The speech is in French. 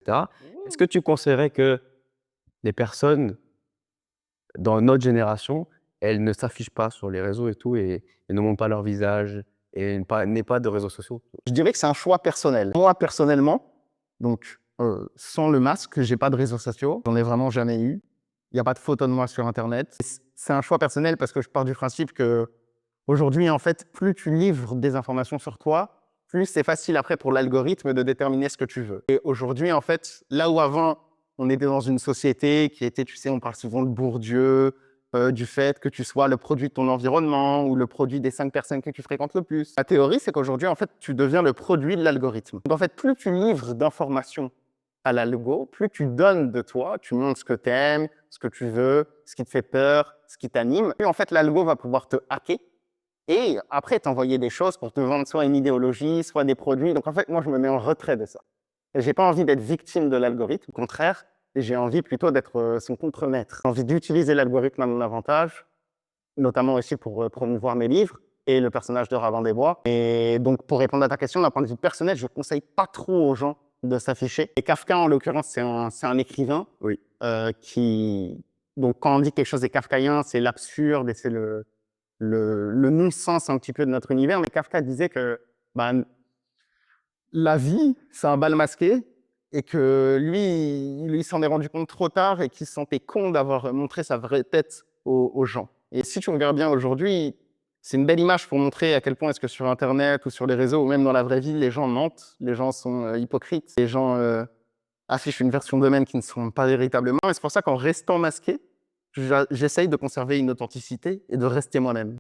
cetera. Est-ce que tu conseillerais que les personnes dans notre génération, elles ne s'affichent pas sur les réseaux et tout et ne montrent pas leur visage et n'aient pas de réseaux sociaux? Je dirais que c'est un choix personnel. Moi, personnellement, donc, sans le masque, j'ai pas de réseaux sociaux. J'en ai vraiment jamais eu. Il y a pas de photo de moi sur internet. C'est un choix personnel parce que je pars du principe qu'aujourd'hui, en fait, plus tu livres des informations sur toi, plus c'est facile après pour l'algorithme de déterminer ce que tu veux. Et aujourd'hui, en fait, là où avant, on était dans une société qui était, tu sais, on parle souvent de Bourdieu, du fait que tu sois le produit de ton environnement ou le produit des 5 personnes que tu fréquentes le plus. La théorie, c'est qu'aujourd'hui, en fait, tu deviens le produit de l'algorithme. Donc, en fait, plus tu livres d'informations à l'algo, plus tu donnes de toi, tu montres ce que tu aimes, ce que tu veux, ce qui te fait peur, ce qui t'anime. Plus, en fait, l'algo va pouvoir te hacker et après t'envoyer des choses pour te vendre soit une idéologie, soit des produits. Donc, en fait, moi, je me mets en retrait de ça. Et j'ai pas envie d'être victime de l'algorithme. Au contraire, j'ai envie plutôt d'être son contremaître. J'ai envie d'utiliser l'algorithme à mon avantage, notamment aussi pour promouvoir mes livres et le personnage de Ravan des Bois. Et donc, pour répondre à ta question, d'un point de vue personnel, je ne conseille pas trop aux gens de s'afficher. Et Kafka, en l'occurrence, c'est un écrivain Oui. qui... Donc, quand on dit quelque chose est kafkaïen, c'est l'absurde et c'est le non-sens un petit peu de notre univers. Mais Kafka disait que ben, la vie, c'est un bal masqué et que lui s'en est rendu compte trop tard et qu'il se sentait con d'avoir montré sa vraie tête aux gens. Et si tu regardes bien aujourd'hui, c'est une belle image pour montrer à quel point est-ce que sur Internet ou sur les réseaux ou même dans la vraie vie, les gens mentent, les gens sont hypocrites, les gens affichent une version d'eux-mêmes qui ne sont pas véritablement. Et c'est pour ça qu'en restant masqué, j'essaye de conserver une authenticité et de rester moi-même.